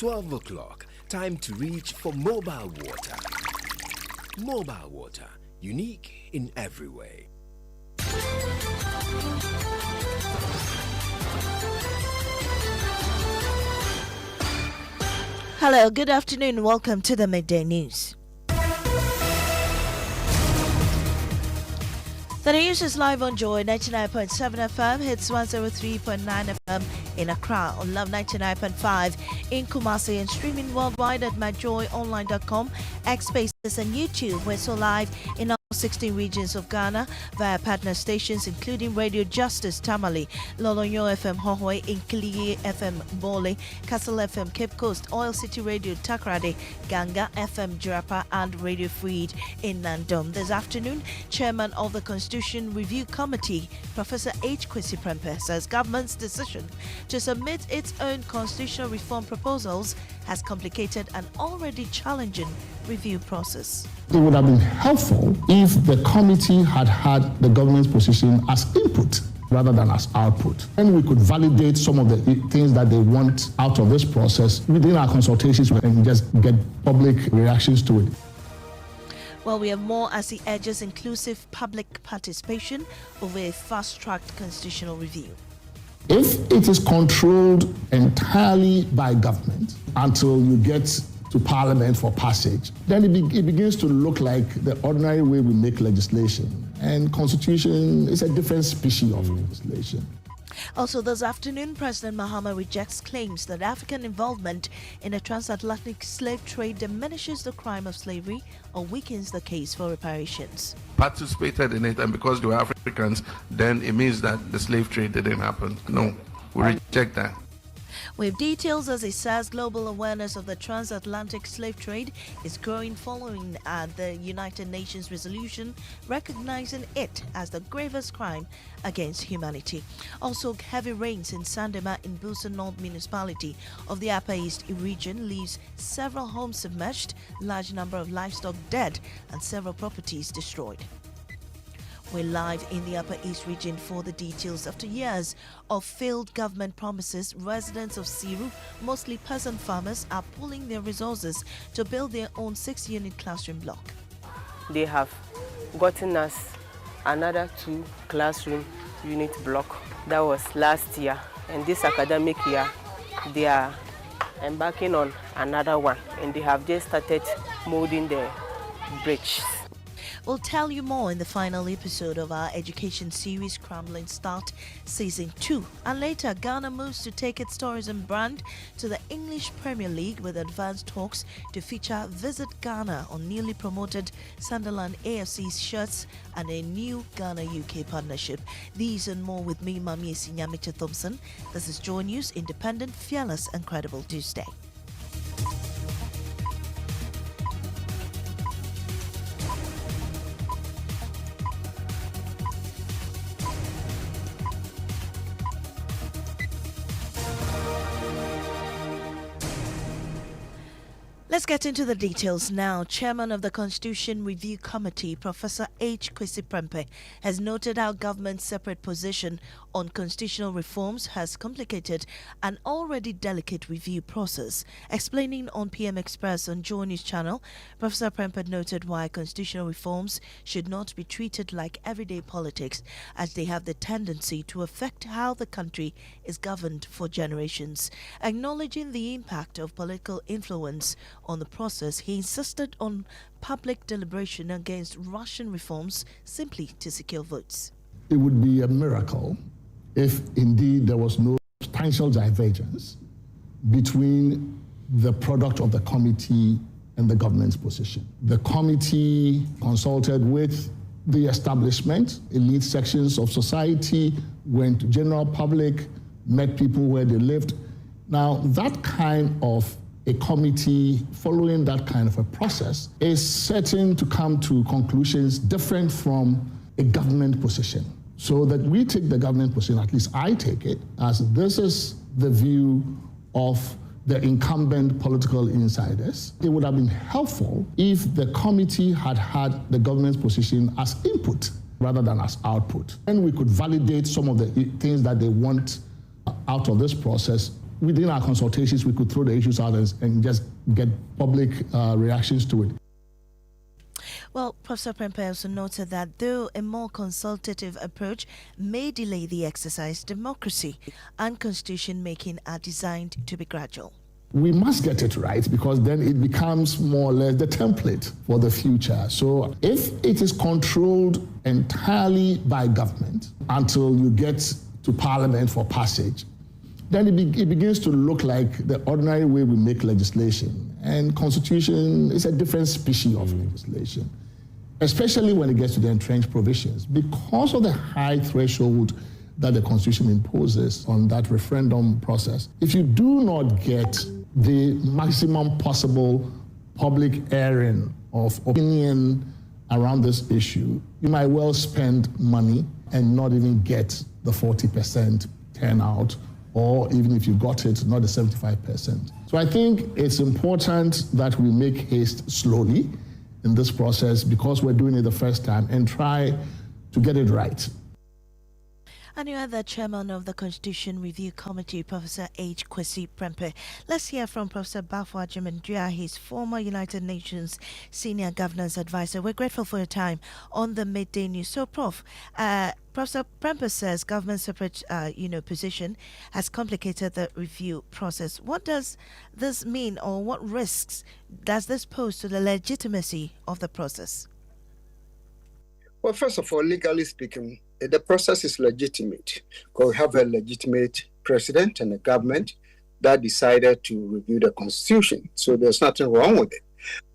12 o'clock, time to reach for mobile water. Mobile water, unique in every way. Hello, good afternoon. Welcome to the Midday News. The news is live on Joy 99.7 FM, hits 103.9 FM in Accra, on Love 99.5 in Kumasi, and streaming worldwide at myjoyonline.com, X Spaces and YouTube. We're so live in all 16 regions of Ghana via partner stations including Radio Justice Tamale, Lolonyo FM Hohoi, Inkiliye FM Bole, Castle FM Cape Coast, Oil City Radio Takrade, Ganga FM Jirapa, and Radio Freed in Nandom. This afternoon, Chairman of the Constitution Review Committee, Professor Kwasi Prempeh, says government's decision to submit its own constitutional reform proposals has complicated an already challenging review process. It would have been helpful if the committee had had the government's position as input rather than as output. And we could validate some of the things that they want out of this process within our consultations and just get public reactions to it. Well, we have more as he urges inclusive public participation over a fast-tracked constitutional review. If it is controlled entirely by government until you get to Parliament for passage, then it begins to look like the ordinary way we make legislation. And Constitution is a different species of legislation. Also this afternoon, President Maame rejects claims that African involvement in the transatlantic slave trade diminishes the crime of slavery or weakens the case for reparations. Participated in it, and because they were Africans, then it means that the slave trade didn't happen. No, we reject that. With details, as it says, global awareness of the transatlantic slave trade is growing following the United Nations resolution recognizing it as the gravest crime against humanity. Also, heavy rains in Sandema in Busa North Municipality of the Upper East region leaves several homes submerged, large number of livestock dead, and several properties destroyed. We're live in the Upper East region for the details. After years of failed government promises, residents of Siru, mostly peasant farmers, are pooling their resources to build their own 6-unit classroom block. They have gotten us another 2 classroom unit block. That was last year, and this academic year they are embarking on another one, and they have just started molding the bricks. We'll tell you more in the final episode of our education series, Scrambling Start Season 2. And later, Ghana moves to take its tourism brand to the English Premier League with advanced talks to feature Visit Ghana on newly promoted Sunderland AFC's shirts and a new Ghana-UK partnership. These and more with me, Maame, Nyamekye Thompson. This is Joy News, independent, fearless and credible Tuesday. Let's get into the details now. Chairman of the Constitution Review Committee, Professor Kwasi Prempeh, has noted how government's separate position on constitutional reforms has complicated an already delicate review process. Explaining on PM Express on Joy News Channel, Professor Prempeh noted why constitutional reforms should not be treated like everyday politics, as they have the tendency to affect how the country is governed for generations. Acknowledging the impact of political influence on the process, he insisted on public deliberation against Russian reforms simply to secure votes. It would be a miracle if indeed there was no substantial divergence between the product of the committee and the government's position. The committee consulted with the establishment, elite sections of society, went to general public, met people where they lived. Now, that kind of a committee following that kind of a process is certain to come to conclusions different from a government position. So that we take the government position, at least I take it, as this is the view of the incumbent political insiders. It would have been helpful if the committee had had the government's position as input rather than as output. And we could validate some of the things that they want out of this process within our consultations, we could throw the issues out and just get public reactions to it. Well, Professor Prempeh also noted that though a more consultative approach may delay the exercise, democracy and constitution making are designed to be gradual. We must get it right because then it becomes more or less the template for the future. So if it is controlled entirely by government until you get to Parliament for passage, then it begins to look like the ordinary way we make legislation. And Constitution is a different species of legislation, especially when it gets to the entrenched provisions. Because of the high threshold that the Constitution imposes on that referendum process, if you do not get the maximum possible public airing of opinion around this issue, you might well spend money and not even get the 40% turnout, or even if you got it, not the 75%. So I think it's important that we make haste slowly in this process because we're doing it the first time and try to get it right. And you are the chairman of the Constitution Review Committee, Professor H. Kwasi Prempeh. Let's hear from Professor Bafwa Jimendria, his former United Nations Senior Governance Advisor. We're grateful for your time on the Midday News. So, Professor Prempeh says government separate, position has complicated the review process. What does this mean, or what risks does this pose to the legitimacy of the process? Well, first of all, legally speaking, the process is legitimate because we have a legitimate president and a government that decided to review the Constitution. So there's nothing wrong with it.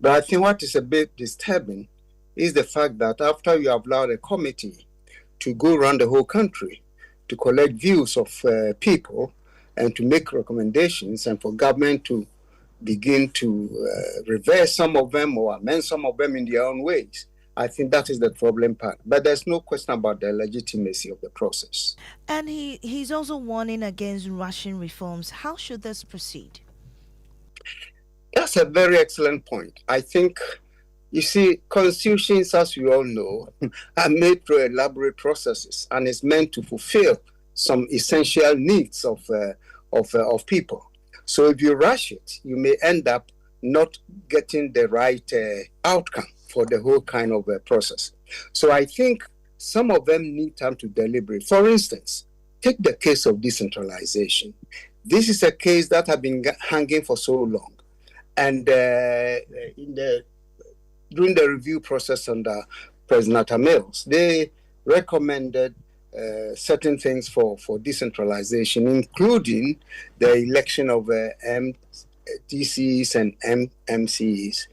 But I think what is a bit disturbing is the fact that after you have allowed a committee to go around the whole country to collect views of people and to make recommendations, and for government to begin to reverse some of them or amend some of them in their own ways, I think that is the problem part. But there's no question about the legitimacy of the process. And he's also warning against rushing reforms. How should this proceed? That's a very excellent point. I think, you see, constitutions, as we all know, are made through elaborate processes and is meant to fulfill some essential needs of people. So if you rush it, you may end up not getting the right outcome for the whole kind of process. So I think some of them need time to deliberate. For instance, take the case of decentralization. This is a case that has been hanging for so long. And during the review process under President Mills, they recommended certain things for decentralization, including the election of MDCs and MCs.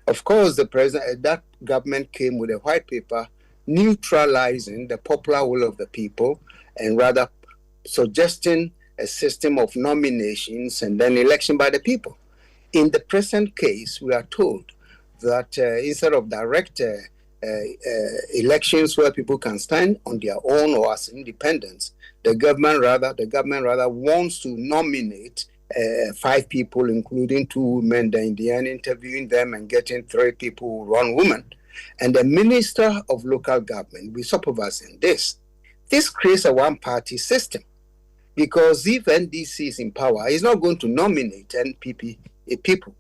Of course, that government came with a white paper neutralizing the popular will of the people and rather suggesting a system of nominations and then election by the people. In the present case, we are told that instead of direct elections where people can stand on their own or as independents, the government rather wants to nominate 5 people, including 2 women, then in the end interviewing them and getting 3 people, 1 woman. And the Minister of Local Government will supervise in this. This creates a one-party system because if NDC is in power, it's not going to nominate NPP people,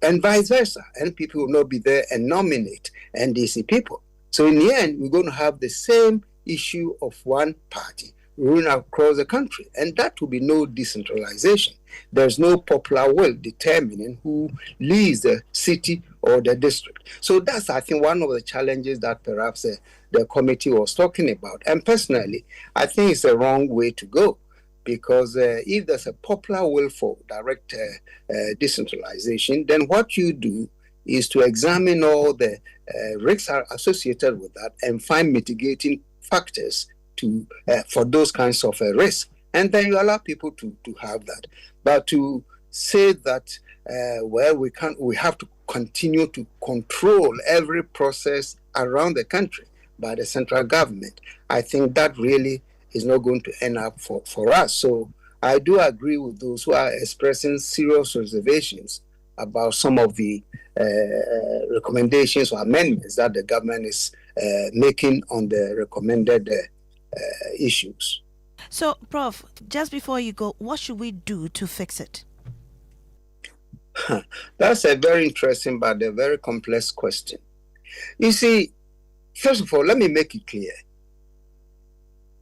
and vice versa. NPP will not be there and nominate NDC people. So in the end, we're going to have the same issue of one party ruling across the country, and that will be no decentralization. There's no popular will determining who leads the city or the district. So that's, I think, one of the challenges that perhaps the committee was talking about. And personally, I think it's the wrong way to go, because if there's a popular will for direct decentralization, then what you do is to examine all the risks are associated with that and find mitigating factors for those kinds of risks. And then you allow people to have that. But to say that, we have to continue to control every process around the country by the central government, I think that really is not going to end up for us. So I do agree with those who are expressing serious reservations about some of the recommendations or amendments that the government is making on the recommended issues. So, Prof, just before you go, what should we do to fix it? That's a very interesting but a very complex question. You see, first of all, let me make it clear.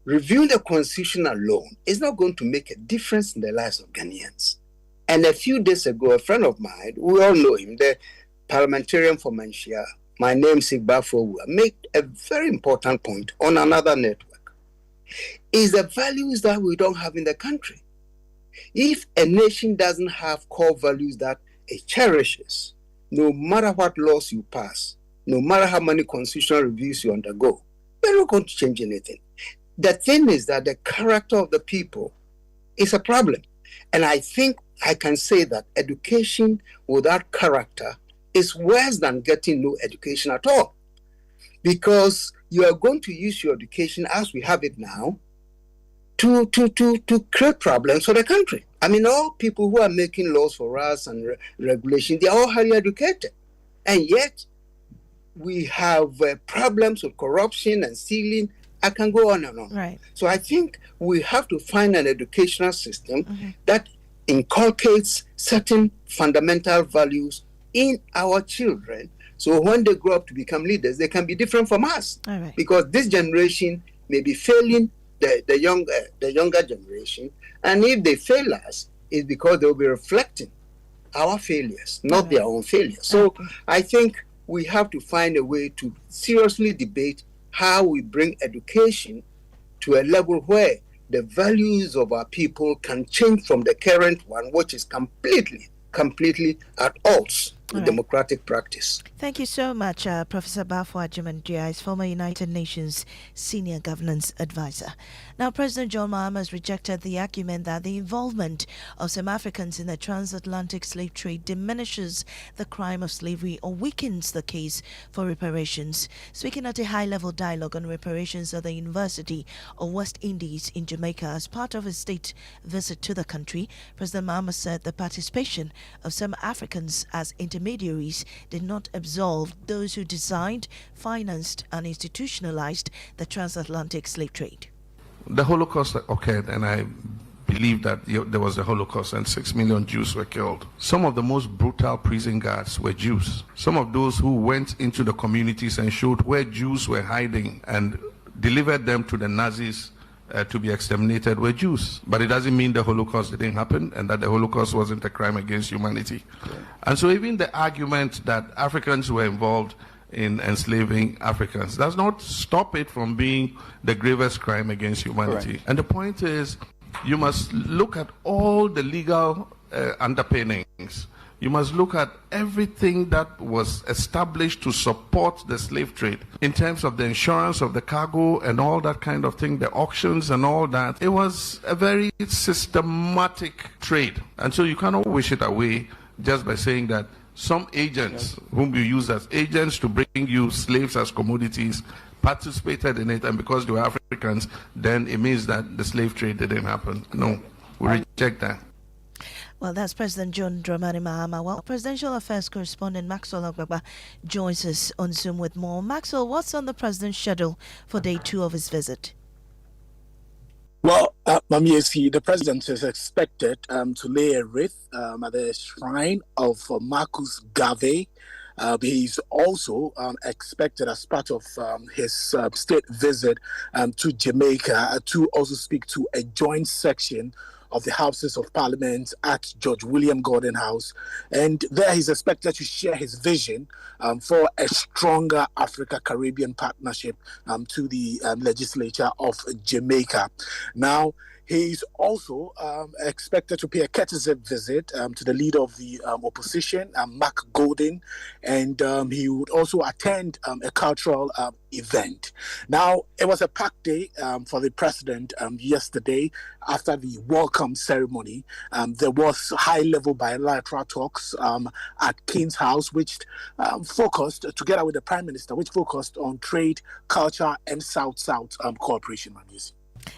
Reviewing the Constitution alone is not going to make a difference in the lives of Ghanaians. And a few days ago, a friend of mine, we all know him, the parliamentarian for Manshia, my namesake Bafo, made a very important point on another network. Is the values that we don't have in the country. If a nation doesn't have core values that it cherishes, no matter what laws you pass, no matter how many constitutional reviews you undergo, you're not going to change anything. The thing is that the character of the people is a problem. And I think I can say that education without character is worse than getting no education at all. Because you are going to use your education as we have it now to create problems for the country. I mean, all people who are making laws for us and regulation, they are all highly educated. And yet, we have problems with corruption and stealing. I can go on and on. Right. So I think we have to find an educational system that inculcates certain fundamental values in our children. So when they grow up to become leaders, they can be different from us. All right. Because this generation may be failing the younger generation. And if they fail us, it's because they'll be reflecting our failures, not their own failures. So I think we have to find a way to seriously debate how we bring education to a level where the values of our people can change from the current one, which is completely at odds with democratic practice. Thank you so much, Professor Bafo Adjumandua, is former United Nations Senior Governance Advisor. Now, President John Mahama has rejected the argument that the involvement of some Africans in the transatlantic slave trade diminishes the crime of slavery or weakens the case for reparations. Speaking at a high-level dialogue on reparations at the University of West Indies in Jamaica as part of a state visit to the country, President Mahama said the participation of some Africans as intermediaries did not absolve those who designed, financed, and institutionalized the transatlantic slave trade. The Holocaust occurred, and I believe that there was a Holocaust and 6 million Jews were killed. Some of the most brutal prison guards were Jews. Some of those who went into the communities and showed where Jews were hiding and delivered them to the Nazis to be exterminated were Jews. But it doesn't mean the Holocaust didn't happen and that the Holocaust wasn't a crime against humanity. Yeah. And so even the argument that Africans were involved in enslaving Africans does not stop it from being the gravest crime against humanity. Correct. And the point is, you must look at all the legal underpinnings. You must look at everything that was established to support the slave trade in terms of the insurance of the cargo and all that kind of thing, the auctions and all that. It was a very systematic trade. And so you cannot wish it away just by saying that some agents, whom you use as agents to bring you slaves as commodities, participated in it, and because they were Africans, then it means that the slave trade didn't happen. No, we reject that. Well, that's President John Dramani Mahama. Well, Presidential Affairs Correspondent Maxwell Agbagba joins us on Zoom with more. Maxwell, what's on the President's schedule for day 2 of his visit? Well, Maame, the President is expected to lay a wreath at the shrine of Marcus Garvey. He's also expected as part of his state visit to Jamaica to also speak to a joint section of the Houses of Parliament at George William Gordon House. And there he's expected to share his vision for a stronger Africa-Caribbean partnership to the legislature of Jamaica. Now, he's also expected to pay a courtesy visit to the leader of the opposition, Mark Golding, and he would also attend a cultural event. Now, it was a packed day for the president yesterday after the welcome ceremony. There was high-level bilateral talks at King's House, which focused, together with the Prime Minister, which focused on trade, culture, and South-South cooperation.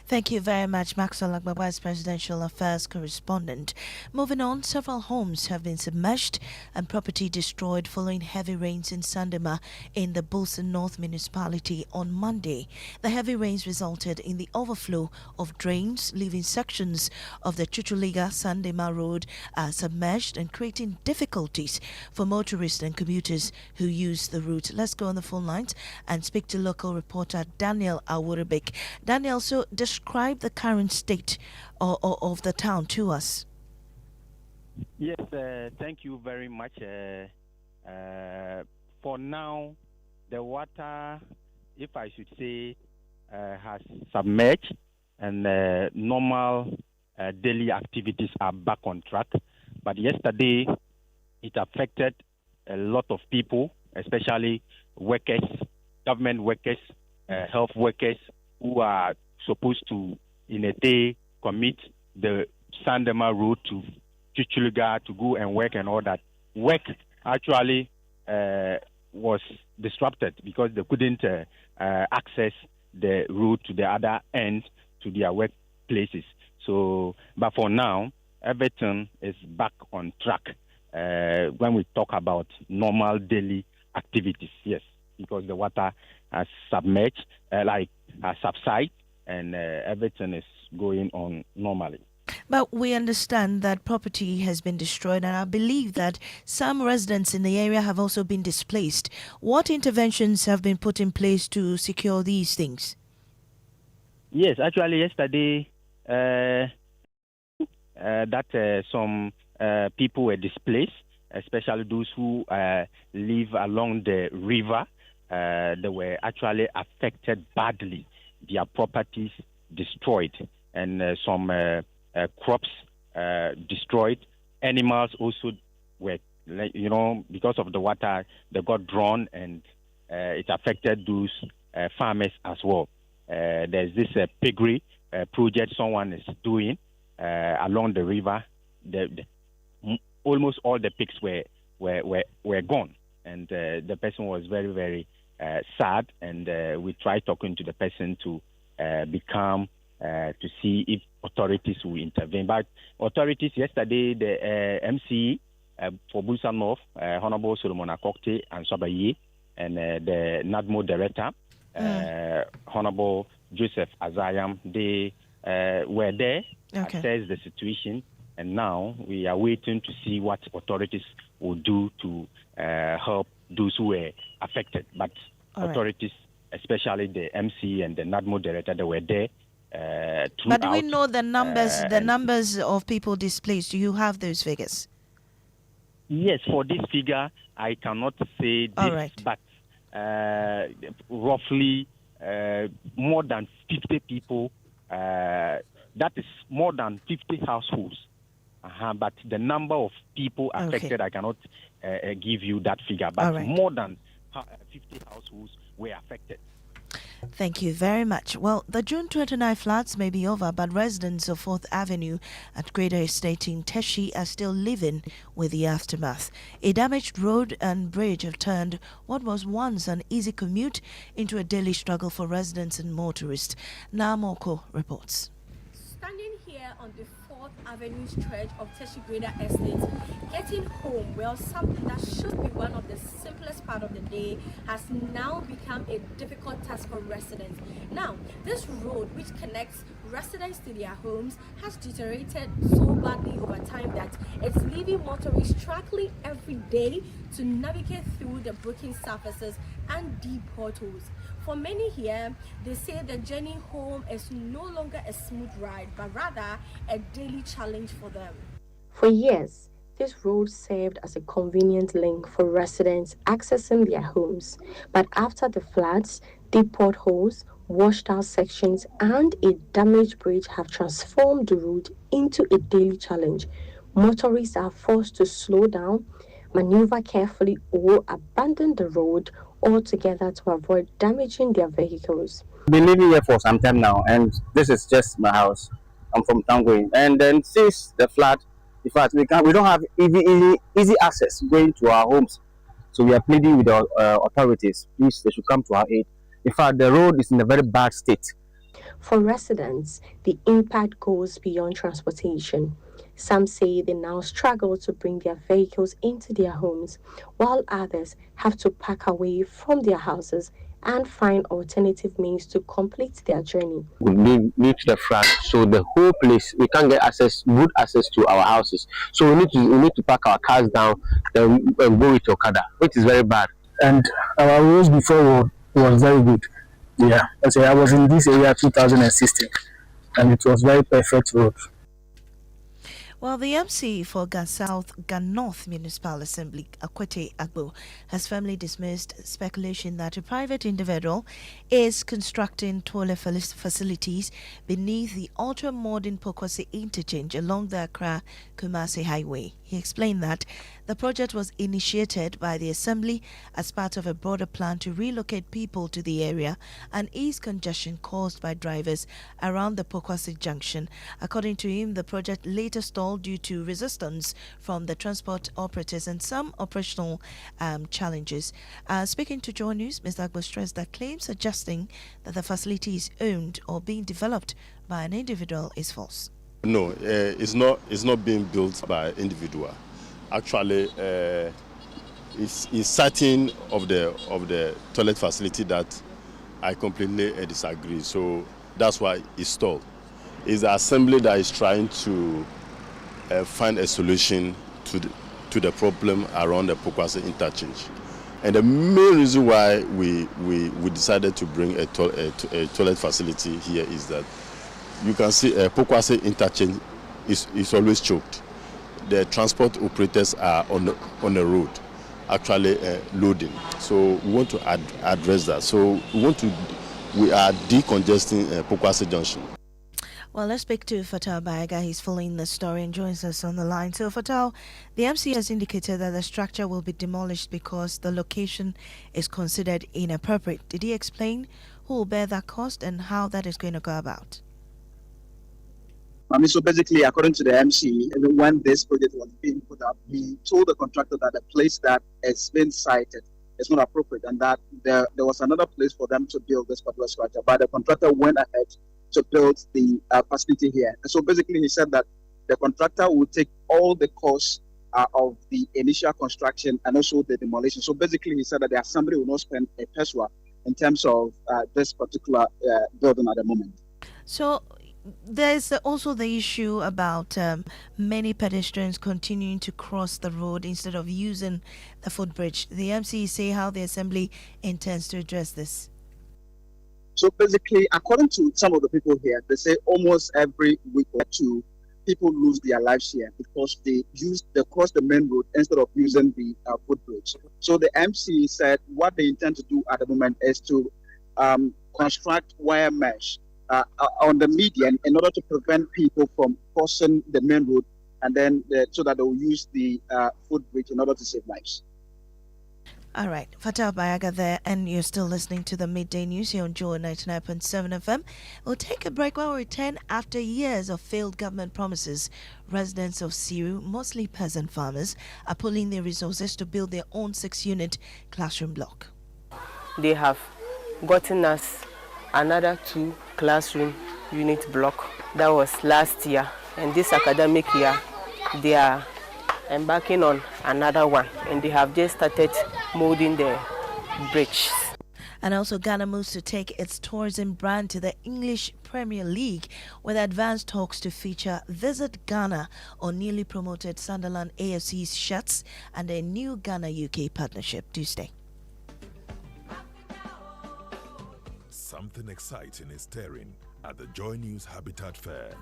Thank you very much, Maxwell Agbaba's Presidential Affairs Correspondent. Moving on, several homes have been submerged and property destroyed following heavy rains in Sandema in the Bolson North Municipality on Monday. The heavy rains resulted in the overflow of drains, leaving sections of the Chuchuliga-Sandema Road submerged and creating difficulties for motorists and commuters who use the route. Let's go on the phone lines and speak to local reporter Daniel Awuribik. Daniel, so describe the current state of the town to us. Yes, thank you very much. For now, the water, if I should say, has submerged and normal daily activities are back on track. But yesterday, it affected a lot of people, especially workers, government workers, health workers who are supposed to, in a day, commit the Sandema road to Chichuluga to go and work and all that. Work actually was disrupted because they couldn't access the route to the other end to their workplaces. So, but for now, everything is back on track when we talk about normal daily activities, yes, because the water has submerged, has subsided, and everything is going on normally. But we understand that property has been destroyed, and I believe that some residents in the area have also been displaced. What interventions have been put in place to secure these things? Yes, actually, yesterday, some people were displaced, especially those who live along the river. They were actually affected badly. Their properties destroyed, and some crops destroyed. Animals also were, because of the water, they got drawn, and it affected those farmers as well. There's this piggery project someone is doing along the river. Almost all the pigs were gone, and the person was very, very sad, and we tried talking to the person to to see if authorities will intervene. But authorities yesterday, the MC for Bulsa North, Honorable Solomon Akokte and Sabaye, and the NADMO director, Honorable Joseph Azayam, they were there, assessed the situation, and now we are waiting to see what authorities will do to help those who were affected. But authorities, especially the MC and the NADMO director, they were there. But do we know the numbers of people displaced? Do you have those figures? Yes, for this figure, I cannot say this, but roughly more than 50 people, that is more than 50 households. But the number of people affected, I cannot give you that figure, but more than 50 households were affected. Thank you very much. Well, the June 29 floods may be over, but residents of 4th Avenue at Greater Estate in Teshi are still living with the aftermath. A damaged road and bridge have turned what was once an easy commute into a daily struggle for residents and motorists. Namoko reports. Standing here on the 4th Avenue stretch of Teshi Greater Estate, getting home, well, something that should be one of the simplest part of the day has now become a difficult task for residents. Now, this road, which connects residents to their homes, has deteriorated so badly over time that it's leaving motorists struggling every day to navigate through the broken surfaces and deep potholes. For many here, they say the journey home is no longer a smooth ride, but rather a daily challenge for them. For years, this road served as a convenient link for residents accessing their homes. But after the floods, deep potholes, washed out sections, and a damaged bridge have transformed the route into a daily challenge. Motorists are forced to slow down, maneuver carefully, or abandon the road altogether to avoid damaging their vehicles. I've been living here for some time now, and this is just my house. I'm from Tangoing, and then since the flood, in fact, we don't have easy access going to our homes. So we are pleading with the authorities, please, they should come to our aid. In fact, the road is in a very bad state. For residents, the impact goes beyond transportation. Some say they now struggle to bring their vehicles into their homes, while others have to pack away from their houses and find alternative means to complete their journey. We need the front, so the whole place we can't get good access to our houses. So we need to pack our cars down and go with Okada, which is very bad. And our roads before was very good. Yeah, I was in this area 2016, and it was very perfect road. Well, the MC for Ga South, Ga North Municipal Assembly, Akwete Agbo, has firmly dismissed speculation that a private individual is constructing toilet facilities beneath the ultra-modern Pokasase interchange along the Accra-Kumasi Highway. He explained that the project was initiated by the Assembly as part of a broader plan to relocate people to the area and ease congestion caused by drivers around the Pokasase junction. According to him, the project later stalled due to resistance from the transport operators and some operational challenges. Speaking to Joy News, Mr. Agbo stressed that claims suggesting that the facility is owned or being developed by an individual is false. No, it's not being built by individual. Actually, it's certain of the toilet facility that I completely disagree. So that's why it's stalled. It's the assembly that is trying to find a solution to the problem around the Pokasase interchange. And the main reason why we decided to bring a toilet facility here is that you can see Pokasase interchange is always choked. The transport operators are on the road, actually loading. So we want to address that. So we are decongesting Pokasase junction. Well, let's speak to Fatal Bayaga. He's following the story and joins us on the line. So, Fatal, the MC has indicated that the structure will be demolished because the location is considered inappropriate. Did he explain who will bear that cost and how that is going to go about? So basically, according to the MC, when this project was being put up, he told the contractor that the place that has been cited is not appropriate and that there was another place for them to build this particular structure. But the contractor went ahead to build the facility here. And so basically, he said that the contractor would take all the costs of the initial construction and also the demolition. So basically, he said that the assembly will not spend a peso in terms of this particular building at the moment. So there's also the issue about many pedestrians continuing to cross the road instead of using the footbridge. The MC say how the Assembly intends to address this. So basically, according to some of the people here, they say almost every week or two, people lose their lives here because they cross the main road instead of using the footbridge. So the MC said what they intend to do at the moment is to construct wire mesh on the median in order to prevent people from crossing the main road, and then so that they will use the footbridge in order to save lives. All right, Fatal Bayaga there, and you're still listening to the Midday News here on Joy 99.7 FM. We'll take a break. When we return, after years of failed government promises, residents of Siru, mostly peasant farmers, are pulling their resources to build their own 6-unit classroom block. They have gotten us another 2 classroom unit block. That was last year, and this academic year they are embarking on another one, and they have just started molding the bricks. And also, Ghana moves to take its tourism brand to the English Premier League with advanced talks to feature Visit Ghana on newly promoted Sunderland AFC's shirts and a new Ghana-UK partnership. Tuesday. Something exciting is stirring at the Joy News Habitat Fair.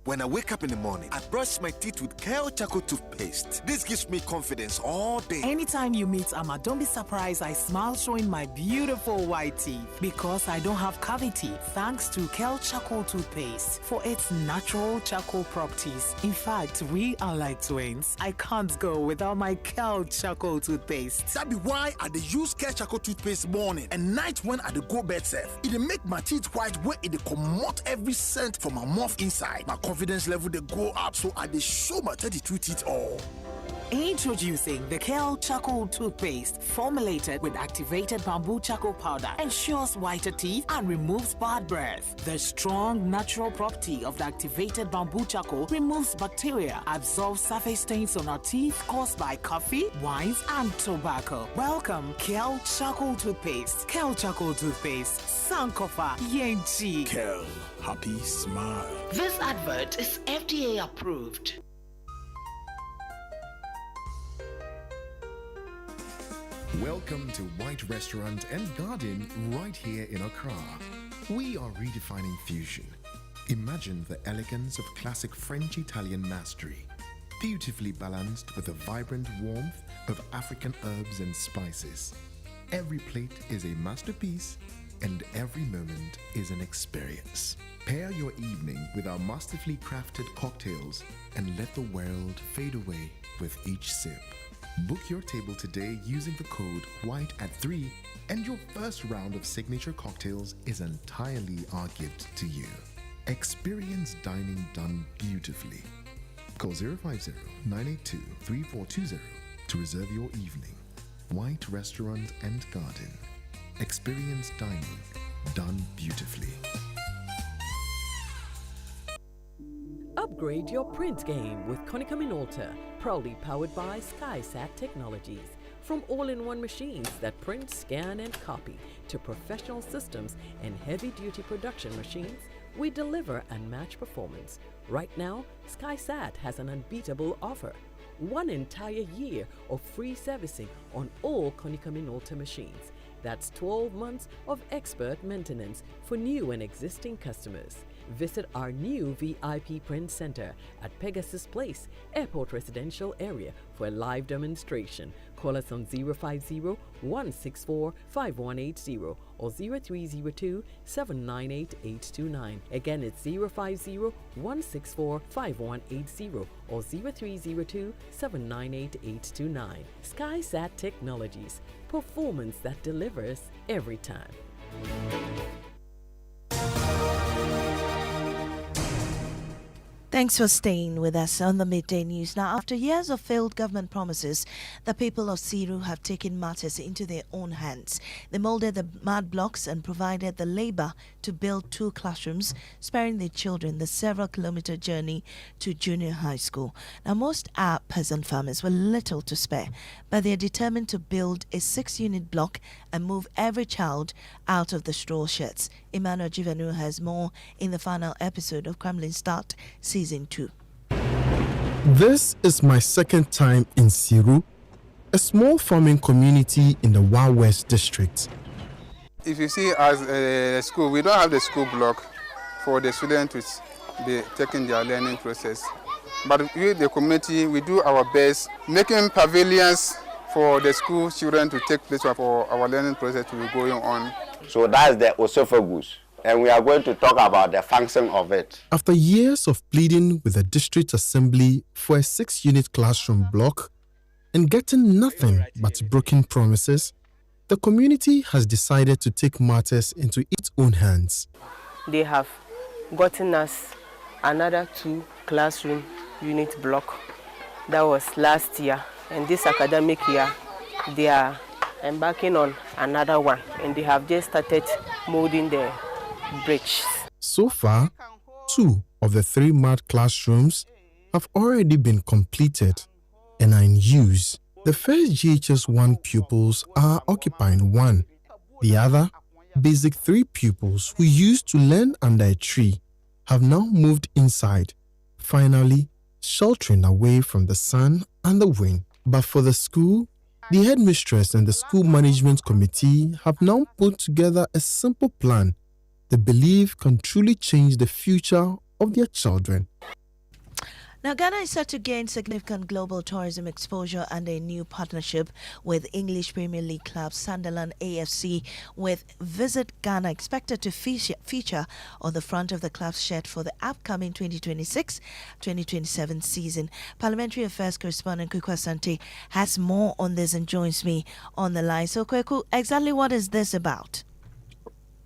When I wake up in the morning, I brush my teeth with Kale Charcoal toothpaste. This gives me confidence all day. Anytime you meet Amma, don't be surprised I smile showing my beautiful white teeth because I don't have cavity thanks to Kale Charcoal toothpaste for its natural charcoal properties. In fact, we are like twins. I can't go without my Kale Charcoal toothpaste. That be why I use Kale Charcoal toothpaste morning and night when I go bed safe. It make my teeth white where it comot every scent from my mouth inside. My confidence level they go up, so I show my 32 teeth all. Introducing the Kale Charcoal Toothpaste, formulated with activated bamboo charcoal powder, ensures whiter teeth and removes bad breath. The strong natural property of the activated bamboo charcoal removes bacteria, absorbs surface stains on our teeth caused by coffee, wines, and tobacco. Welcome, Kale Charcoal Toothpaste. Kale Charcoal Toothpaste, Sankofa Yenchi. Kel, happy smile. This advert is FDA approved. Welcome to White Restaurant and Garden right here in Accra. We are redefining fusion. Imagine the elegance of classic French-Italian mastery, beautifully balanced with the vibrant warmth of African herbs and spices. Every plate is a masterpiece and every moment is an experience. Pair your evening with our masterfully crafted cocktails and let the world fade away with each sip. Book your table today using the code WHITE@3 and your first round of signature cocktails is entirely our gift to you. Experience dining done beautifully. Call 050-982-3420 to reserve your evening. White Restaurant and Garden. Experience dining done beautifully. Upgrade your print game with Konica Minolta, proudly powered by SkySat Technologies. From all-in-one machines that print, scan, and copy to professional systems and heavy-duty production machines, we deliver unmatched performance. Right now, SkySat has an unbeatable offer. 1 entire year of free servicing on all Konica Minolta machines. That's 12 months of expert maintenance for new and existing customers. Visit our new VIP Print Center at Pegasus Place, Airport Residential Area for a live demonstration. Call us on 050-164-5180 or 0302-798-829. Again, it's 050-164-5180 or 0302-798-829. SkySat Technologies, performance that delivers every time. Thanks for staying with us on the Midday News. Now, after years of failed government promises, the people of Siru have taken matters into their own hands. They molded the mud blocks and provided the labor to build 2 classrooms, sparing their children the several-kilometer journey to junior high school. Now, most are peasant farmers with little to spare, but they are determined to build a 6-unit block and move every child out of the straw sheds. Emmanuel Jivanu has more in the final episode of Kremlin Start Season 2. This is my second time in Siru, a small farming community in the Wa West district. If you see as a school, we don't have the school block for the students to be taking their learning process. But with the community, we do our best, making pavilions for the school children to take place for our learning process to be going on. So that's the esophagus, and we are going to talk about the function of it. After years of pleading with the district assembly for a 6-unit classroom block and getting nothing but broken promises, the community has decided to take matters into its own hands. They have gotten us another 2 classroom unit block. That was last year, and this academic year they are embarking on another one, and they have just started molding the bridges. So far, 2 of the 3 mud classrooms have already been completed and are in use. The first GHS 1 pupils are occupying one. The other, Basic 3 pupils who used to learn under a tree, have now moved inside, finally sheltering away from the sun and the wind. But for the school, the headmistress and the school management committee have now put together a simple plan they believe can truly change the future of their children. Now, Ghana is set to gain significant global tourism exposure under a new partnership with English Premier League club Sunderland AFC, with Visit Ghana expected to feature on the front of the club's shirt for the upcoming 2026-2027 season. Parliamentary Affairs correspondent Kweku Asante has more on this and joins me on the line. So, Kweku, exactly what is this about?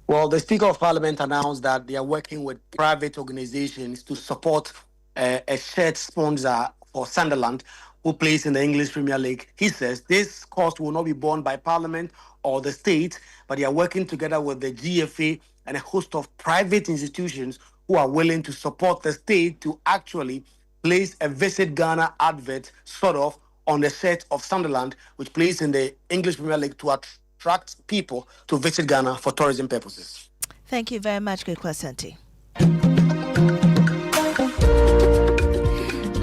Well, the Speaker of Parliament announced that they are working with private organizations to support a shared sponsor for Sunderland who plays in the English Premier League. He says this cost will not be borne by Parliament or the state, but they are working together with the GFA and a host of private institutions who are willing to support the state to actually place a Visit Ghana advert, sort of, on the set of Sunderland, which plays in the English Premier League, to attract people to visit Ghana for tourism purposes. Thank you very much, Kwasi.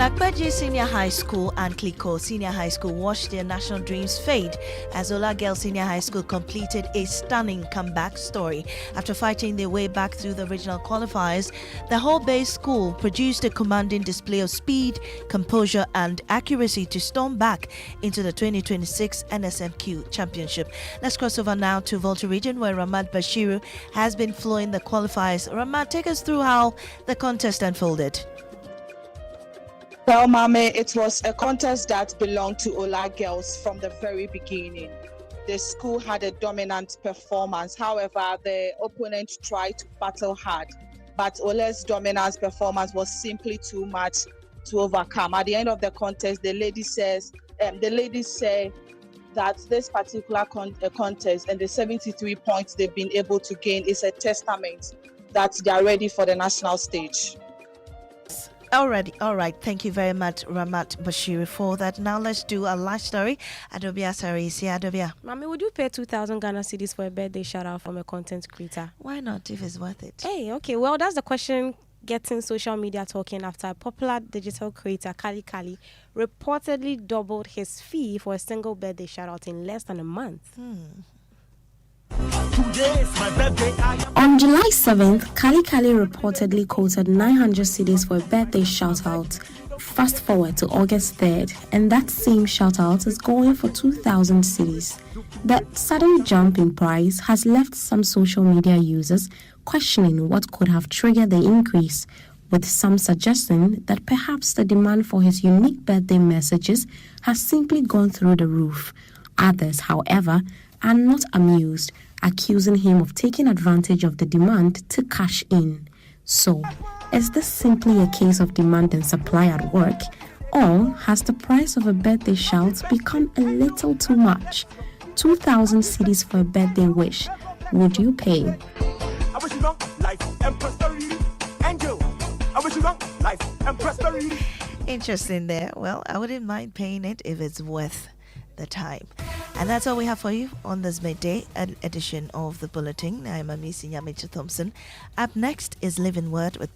Nakbaji Senior High School and Kliko Senior High School watched their national dreams fade as Ola Girls Senior High School completed a stunning comeback story. After fighting their way back through the regional qualifiers, the whole base school produced a commanding display of speed, composure and accuracy to storm back into the 2026 NSMQ Championship. Let's cross over now to Volta region where Ramad Bashiru has been flowing the qualifiers. Ramad, take us through how the contest unfolded. Well, Maame, it was a contest that belonged to Ola Girls from the very beginning. The school had a dominant performance. However, the opponent tried to battle hard, but Ola's dominant performance was simply too much to overcome. At the end of the contest, the ladies say that this particular contest and the 73 points they've been able to gain is a testament that they are ready for the national stage. All right. Thank you very much, Ramat Bashir, for that. Now let's do a live story. Adobia Sarisi. Adobia. Mami, would you pay 2,000 Ghana cedis for a birthday shout out from a content creator? Why not, if it's worth it? Hey, okay. Well, that's the question getting social media talking after a popular digital creator, Kali Kali, reportedly doubled his fee for a single birthday shout out in less than a month. On July 7th, Kali Kali reportedly quoted 900 cedis for a birthday shout-out. Fast forward to August 3rd, and that same shout-out is going for 2,000 cedis. The sudden jump in price has left some social media users questioning what could have triggered the increase, with some suggesting that perhaps the demand for his unique birthday messages has simply gone through the roof. Others, however, are not amused, accusing him of taking advantage of the demand to cash in. So, is this simply a case of demand and supply at work, or has the price of a birthday shout become a little too much? 2,000 cedis for a birthday wish. Would you pay? I wish you long life and prosperity. Angel, I wish you long life and prosperity. Interesting there. Well, I wouldn't mind paying it if it's worth the time. And that's all we have for you on this midday edition of the Bulletin. I'm Nyamekye Thompson. Up next is Living Word with